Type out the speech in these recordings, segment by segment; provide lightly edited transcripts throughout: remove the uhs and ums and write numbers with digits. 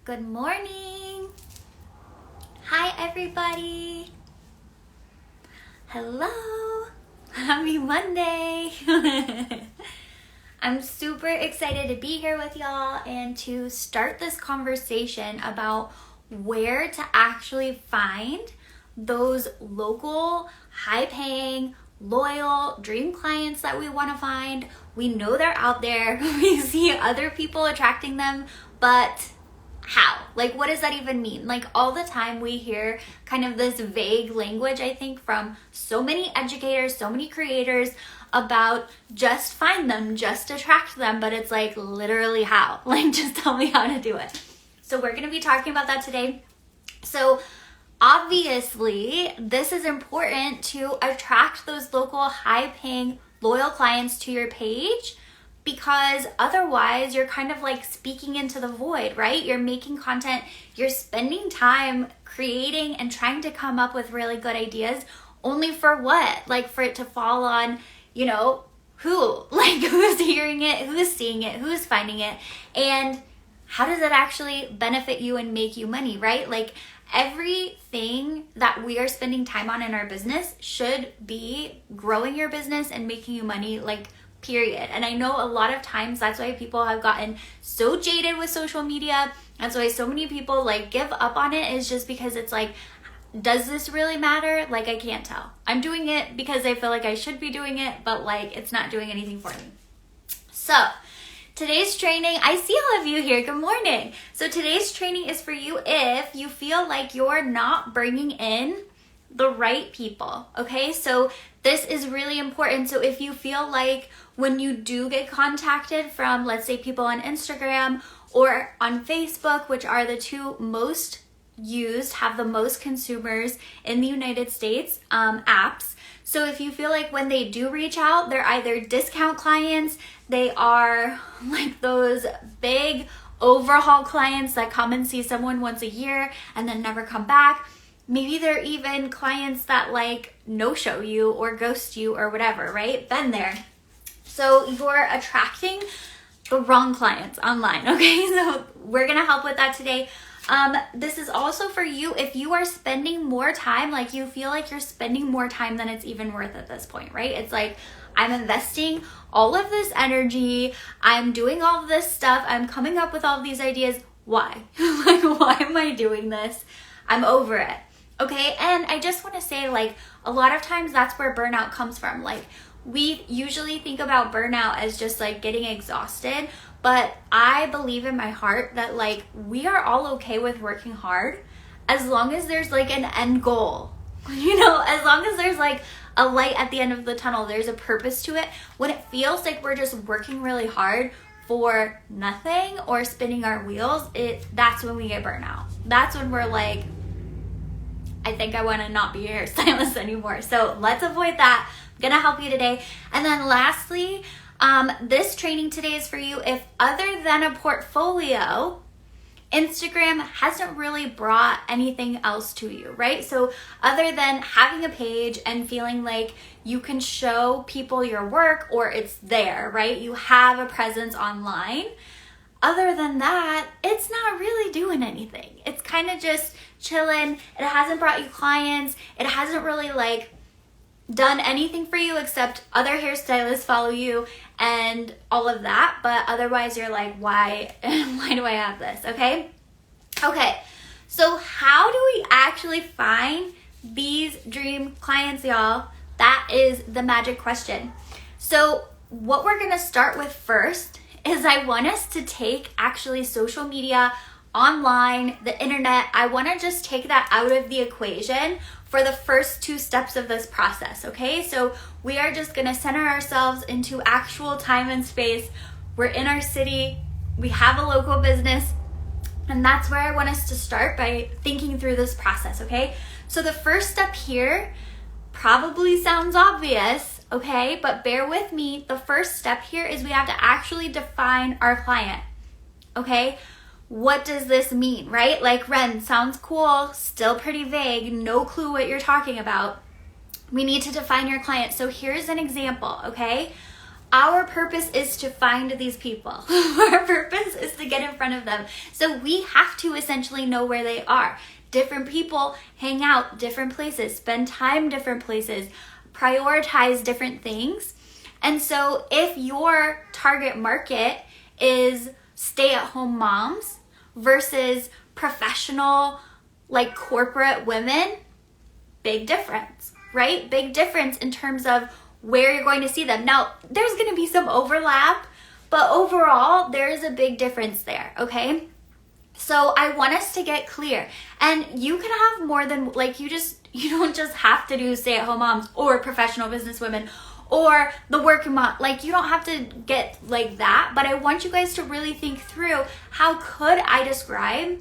Good morning. Hi, everybody. Hello. Happy Monday. I'm super excited to be here with y'all and to start this conversation about where to actually find those local, high-paying, loyal dream clients that we want to find. We know they're out there. We see other people attracting them, but how? Like, what does that even mean? Like, all the time we hear kind of this vague language, I think, from so many educators, so many creators about just find them, just attract them, but it's like, literally how? Like, just tell me how to do it. So we're going to be talking about that today. So obviously, this is important to attract those local, high-paying, loyal clients to your page, because otherwise you're kind of like speaking into the void, right? You're making content, you're spending time creating and trying to come up with really good ideas, only for what? Like, for it to fall on, who? Like, who's hearing it, who's seeing it, who's finding it, and how does it actually benefit you and make you money, right? Like, everything that we are spending time on in our business should be growing your business and making you money, like, period. And I know a lot of times that's why people have gotten so jaded with social media. That's why so many people like give up on it, is just because it's like, does this really matter? Like, I can't tell. I'm doing it because I feel like I should be doing it, but like, it's not doing anything for me. So today's training, I see all of you here. Good morning. So today's training is for you if you feel like you're not bringing in the right people, okay? So this is really important. So if you feel like when you do get contacted from, let's say, people on Instagram or on Facebook, which are the two most used, have the most consumers in the United States, apps. So if you feel like when they do reach out, they're either discount clients, they are like those big overhaul clients that come and see someone once a year and then never come back. Maybe they're even clients that like no-show you or ghost you or whatever, right? Been there. So you're attracting the wrong clients online, okay? So we're gonna help with that today. This is also for you if you are spending more time, like you feel like you're spending more time than it's even worth at this point, right? It's like, I'm investing all of this energy, I'm doing all of this stuff, I'm coming up with all of these ideas. Why? Like, why am I doing this? I'm over it. Okay, and I just want to say, like, a lot of times that's where burnout comes from. Like, we usually think about burnout as just like getting exhausted, but I believe in my heart that like we are all okay with working hard as long as there's like an end goal, as long as there's like a light at the end of the tunnel, there's a purpose to it. When it feels like we're just working really hard for nothing or spinning our wheels, that's when we get burnout. That's when we're like, I think I want to not be a hairstylist anymore. So let's avoid that. I'm going to help you today. And then lastly, this training today is for you if, other than a portfolio, Instagram hasn't really brought anything else to you, right? So other than having a page and feeling like you can show people your work or it's there, right? You have a presence online. Other than that, it's not really doing anything. It's kind of just chilling. It hasn't brought you clients. It hasn't really like done anything for you except other hairstylists follow you and all of that. But otherwise you're like, why do I have this? Okay. So how do we actually find these dream clients, y'all? That is the magic question. So what we're going to start with first is I want us to take actually social media, online, the internet. I want to just take that out of the equation for the first two steps of this process, okay? So we are just going to center ourselves into actual time and space. We're in our city, we have a local business, and that's where I want us to start by thinking through this process, okay? So the first step here probably sounds obvious, okay? But bear with me. The first step here is we have to actually define our client, okay? What does this mean, right? Like, Ren, sounds cool, still pretty vague, no clue what you're talking about. We need to define your client. So here's an example, okay? Our purpose is to find these people. Our purpose is to get in front of them. So we have to essentially know where they are. Different people hang out different places, spend time different places, prioritize different things. And so if your target market is stay-at-home moms versus professional, like corporate women, big difference, right? Big difference in terms of where you're going to see them. Now, there's going to be some overlap, but overall, there is a big difference there, okay? So I want us to get clear. And you can have more than, like, you don't just have to do stay-at-home moms or professional business women or the working mom. Like, you don't have to get like that, but I want you guys to really think through, how could I describe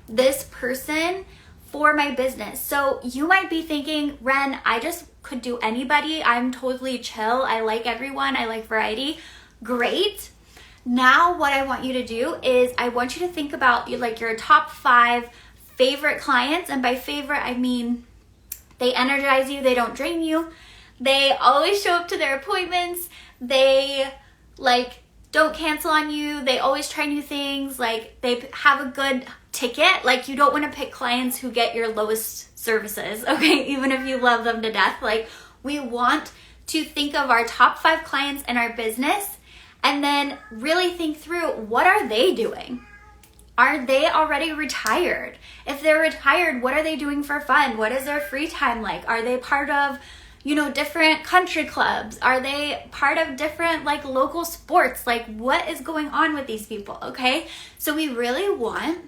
this person for my business? So you might be thinking, Ren, I just could do anybody. I'm totally chill. I like everyone. I like variety. Great. Now what I want you to do is I want you to think about like your top 5 favorite clients. And by favorite, I mean they energize you. They don't drain you. They always show up to their appointments. They like don't cancel on you. They always try new things. Like they have a good ticket. Like you don't want to pick clients who get your lowest services, okay? Even if you love them to death. Like we want to think of our top 5 clients in our business and then really think through, what are they doing? Are they already retired? If they're retired, what are they doing for fun? What is their free time like? Are they part of, different country clubs? Are they part of different like local sports? Like what is going on with these people, okay? So we really want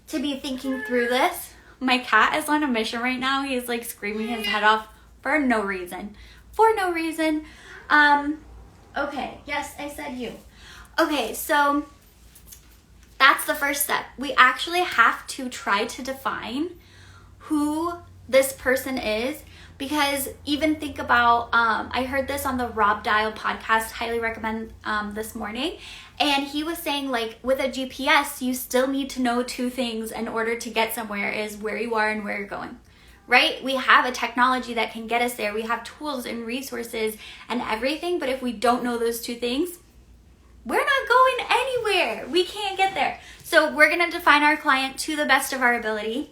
to be thinking through this. My cat is on a mission right now. He's like screaming his head off for no reason. Okay, yes, I said you. Okay, so that's the first step. We actually have to try to define who this person is, because even think about, I heard this on the Rob Dial podcast, highly recommend this morning. And he was saying like with a GPS, you still need to know 2 things in order to get somewhere, is where you are and where you're going, right? We have a technology that can get us there. We have tools and resources and everything. But if we don't know those 2 things, we're not going anywhere. We can't get there. So we're going to define our client to the best of our ability,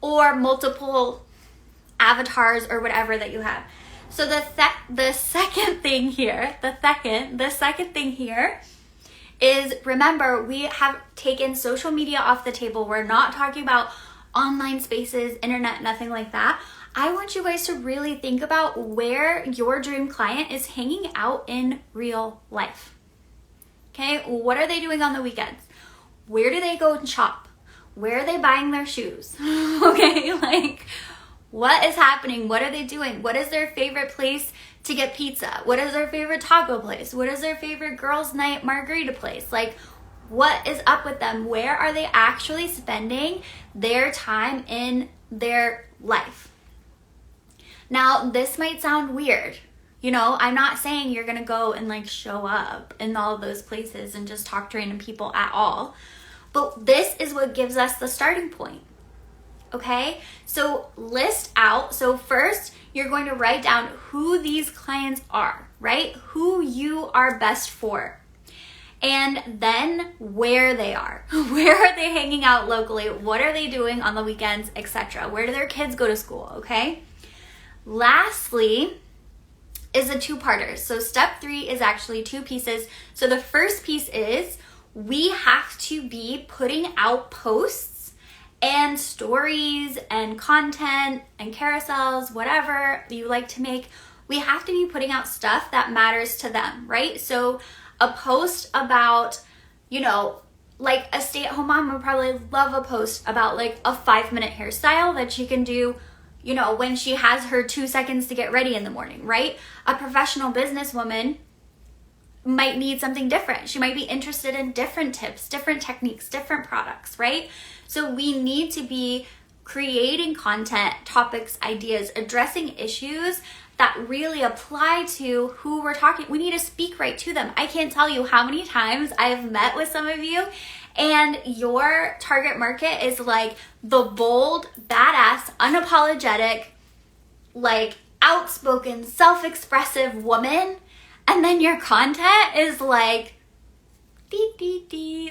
or multiple avatars or whatever that you have. So the second thing here is, remember, we have taken social media off the table. We're not talking about online spaces, internet, nothing like that. I want you guys to really think about where your dream client is hanging out in real life. Okay, what are they doing on the weekends? Where do they go and shop? Where are they buying their shoes? Okay, like what is happening? What are they doing? What is their favorite place to get pizza? What is their favorite taco place? What is their favorite girls' night margarita place? Like, what is up with them? Where are they actually spending their time in their life? Now, this might sound weird. I'm not saying you're going to go and like show up in all of those places and just talk to random people at all. But this is what gives us the starting point. Okay, so list out. So first, you're going to write down who these clients are, right? Who you are best for. And then where they are. Where are they hanging out locally? What are they doing on the weekends, etc.? Where do their kids go to school, okay? Lastly is a 2-parter. So step 3 is actually 2 pieces. So the first piece is we have to be putting out posts and stories and content and carousels, whatever you like to make. We have to be putting out stuff that matters to them, right? So a post about, like a stay-at-home mom would probably love a post about like a 5-minute hairstyle that she can do, when she has her 2 seconds to get ready in the morning, right? A professional businesswoman might need something different. She might be interested in different tips, different techniques, different products, right? So we need to be creating content, topics, ideas, addressing issues that really apply to who we're talking. We need to speak right to them. I can't tell you how many times I've met with some of you and your target market is like the bold, badass, unapologetic, like outspoken, self-expressive woman. and then your content is like,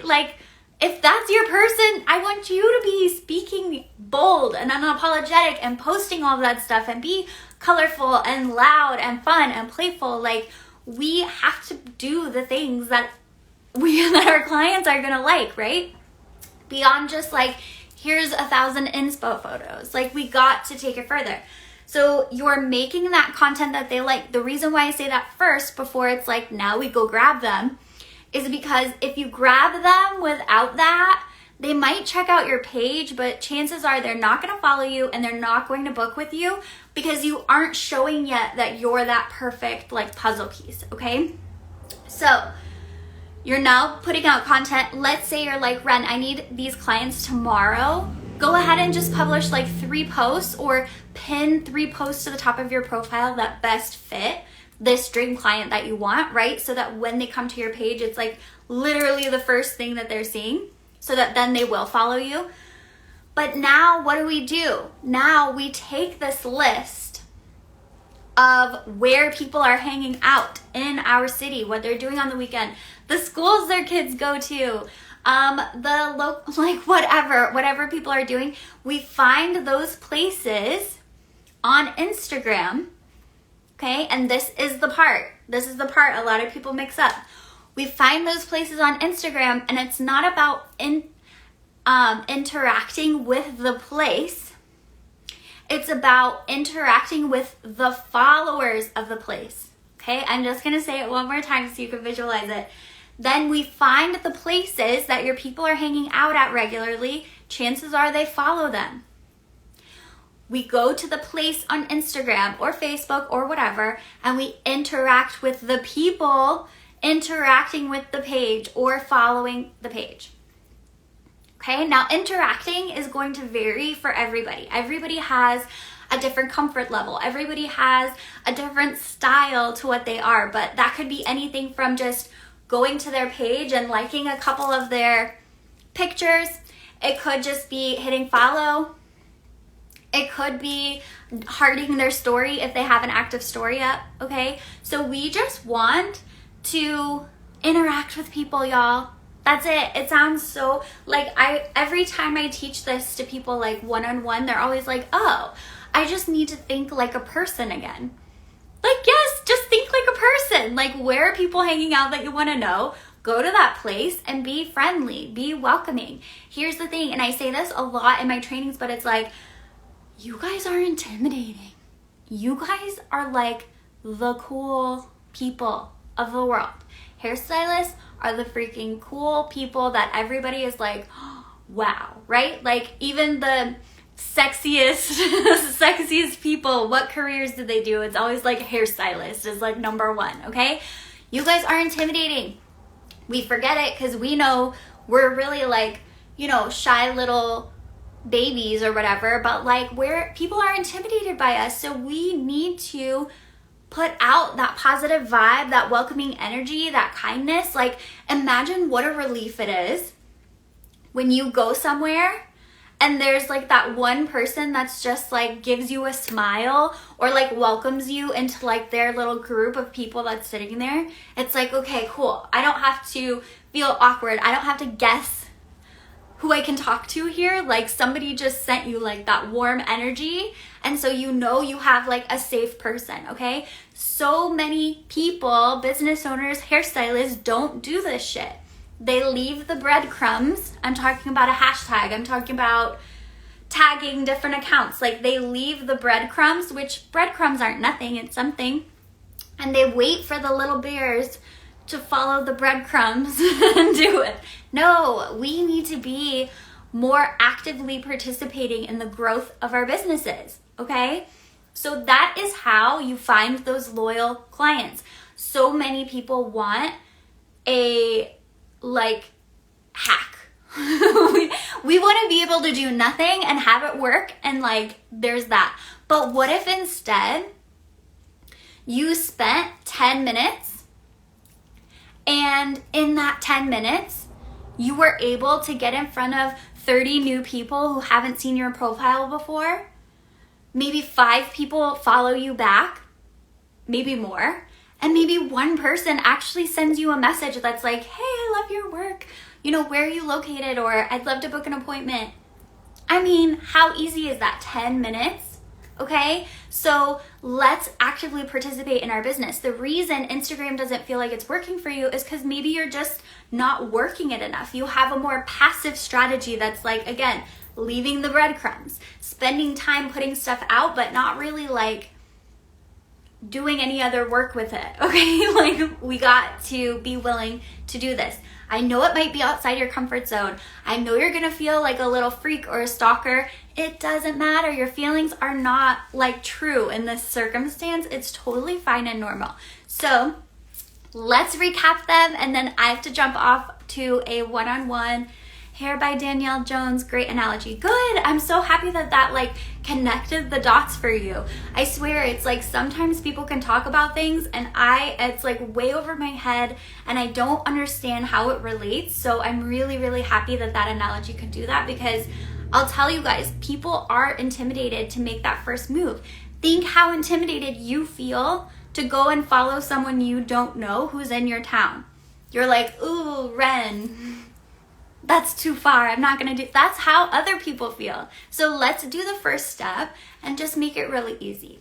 like, if that's your person, I want you to be speaking bold and unapologetic and posting all of that stuff and be colorful and loud and fun and playful. Like, we have to do the things that our clients are gonna like, right? Beyond just like, here's 1,000 inspo photos. Like, we got to take it further. So you're making that content that they like. The reason why I say that first before it's like, now we go grab them, is because if you grab them without that, they might check out your page, but chances are they're not going to follow you and they're not going to book with you because you aren't showing yet that you're that perfect like puzzle piece, okay? So you're now putting out content. Let's say you're like, Ren, I need these clients tomorrow. Go ahead and just publish like 3 posts or pin 3 posts to the top of your profile that best fit this dream client that you want, right? So that when they come to your page, it's like literally the first thing that they're seeing, so that then they will follow you. But now what do? Now we take this list of where people are hanging out in our city, what they're doing on the weekend, the schools their kids go to, like whatever people are doing. We find those places on Instagram. Okay, and this is the part a lot of people mix up. We find those places on Instagram, and it's not about interacting with the place. It's about interacting with the followers of the place. Okay, I'm just gonna say it one more time so you can visualize it. Then we find the places that your people are hanging out at regularly. Chances are they follow them. We go to the place on Instagram or Facebook or whatever, and we interact with the people interacting with the page or following the page. Okay, now interacting is going to vary for everybody. Everybody has a different comfort level. Everybody has a different style to what they are, but that could be anything from just going to their page and liking a couple of their pictures. It could just be hitting follow. It could be hearting their story if they have an active story up, okay? So we just want to interact with people, y'all. That's it. It sounds so, like, every time I teach this to people, like, one-on-one, they're always like, oh, I just need to think like a person again. Like, yes, just think like a person. Like, where are people hanging out that you want to know? Go to that place and be friendly, be welcoming. Here's the thing, and I say this a lot in my trainings, but it's like, you guys are intimidating. You guys are like the cool people of the world. Hairstylists are the freaking cool people that everybody is like, oh, wow, right? Like, even the sexiest people, what careers do they do? It's always like hairstylist is like number 1, okay? You guys are intimidating. We forget it because we know we're really like, you know, shy little babies or whatever, but like, where people are intimidated by us. So we need to put out that positive vibe, that welcoming energy, that kindness. Like, imagine what a relief it is when you go somewhere and there's like that one person that's just like gives you a smile or like welcomes you into like their little group of people that's sitting there. It's like, okay, cool. I don't have to feel awkward. I don't have to guess who I can talk to here. Like, somebody just sent you like that warm energy, and so you know you have like a safe person, okay? So many people, business owners, hairstylists, don't do this shit. They leave the breadcrumbs. I'm talking about a hashtag. I'm talking about tagging different accounts. Like, they leave the breadcrumbs, which breadcrumbs aren't nothing, it's something, and they wait for the little bears to follow the breadcrumbs and do it. No, we need to be more actively participating in the growth of our businesses, okay? So that is how you find those loyal clients. So many people want a, like, hack. we want to be able to do nothing and have it work, and like, there's that. But what if instead you spent 10 minutes and in that 10 minutes, you were able to get in front of 30 new people who haven't seen your profile before? Maybe 5 people follow you back, maybe more. And maybe one person actually sends you a message that's like, hey, I love your work. You know, where are you located? Or I'd love to book an appointment. I mean, how easy is that? 10 minutes? Okay, so let's actively participate in our business. The reason Instagram doesn't feel like it's working for you is because maybe you're just not working it enough. You have a more passive strategy that's like, again, leaving the breadcrumbs, spending time putting stuff out, but not really like doing any other work with it, okay? Like, we got to be willing to do this. I know it might be outside your comfort zone. I know you're gonna feel like a little freak or a stalker. It doesn't matter. Your feelings are not like true in this circumstance. It's totally fine and normal. So let's recap them, and then I have to jump off to a one-on-one. Hair by Danielle Jones, great analogy. Good, I'm so happy that that like connected the dots for you. I swear, it's like sometimes people can talk about things and it's like way over my head and I don't understand how it relates. So I'm really, really happy that that analogy could do that, because I'll tell you guys, people are intimidated to make that first move. Think how intimidated you feel to go and follow someone you don't know who's in your town. You're like, ooh, Ren, that's too far. I'm not gonna do. That's how other people feel. So let's do the first step and just make it really easy.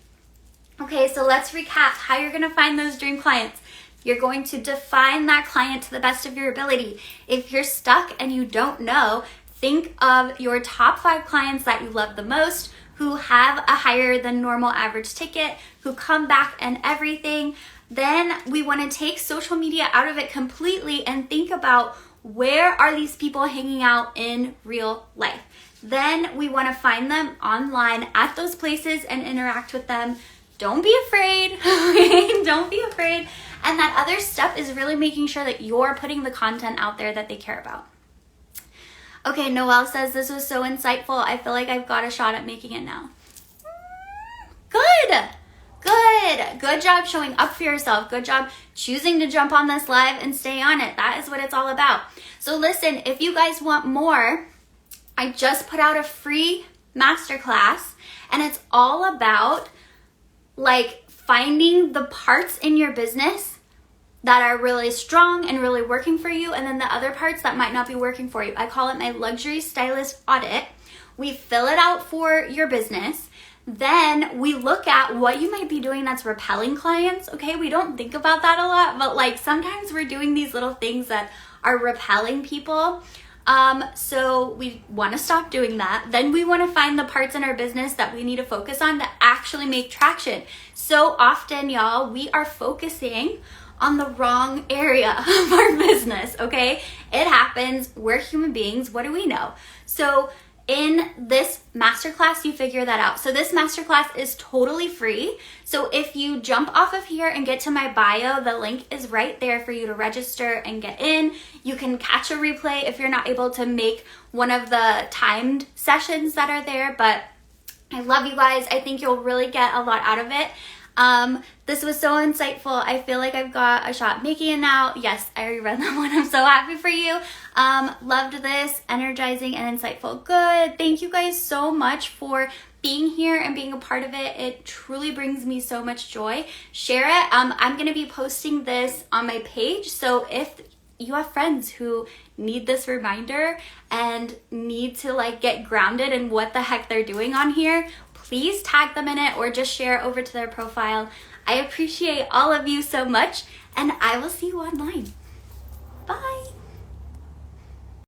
Okay, so let's recap how you're gonna find those dream clients. You're going to define that client to the best of your ability. If you're stuck and you don't know, think of your top 5 clients that you love the most, who have a higher than normal average ticket, who come back and everything. Then we wanna take social media out of it completely and think about, where are these people hanging out in real life? Then we want to find them online at those places and interact with them. Don't be afraid. Don't be afraid. And that other step is really making sure that you're putting the content out there that they care about. Okay, Noelle says, this was so insightful. I feel like I've got a shot at making it now. Good. Good job showing up for yourself. Good job choosing to jump on this live and stay on it. That is what it's all about. So listen, if you guys want more, I just put out a free masterclass, and it's all about like finding the parts in your business that are really strong and really working for you, and then the other parts that might not be working for you. I call it my luxury stylist audit. We fill it out for your business. Then we look at what you might be doing that's repelling clients, okay? We don't think about that a lot, but like sometimes we're doing these little things that are repelling people. So we want to stop doing that. Then we want to find the parts in our business that we need to focus on to actually make traction. So often, y'all, we are focusing on the wrong area of our business, okay? It happens. We're human beings. What do we know? So in this masterclass, you figure that out. So this masterclass is totally free. So if you jump off of here and get to my bio, the link is right there for you to register and get in. You can catch a replay if you're not able to make one of the timed sessions that are there. But I love you guys. I think you'll really get a lot out of it. This was so insightful. I feel like I've got a shot making it now. Yes, I already read that one. I'm so happy for you. Loved this, energizing and insightful. Good. Thank you guys so much for being here and being a part of it. It truly brings me so much joy. Share it. I'm going to be posting this on my page. So if you have friends who need this reminder and need to like get grounded in what the heck they're doing on here, please tag them in it or just share it over to their profile. I appreciate all of you so much, and I will see you online. Bye.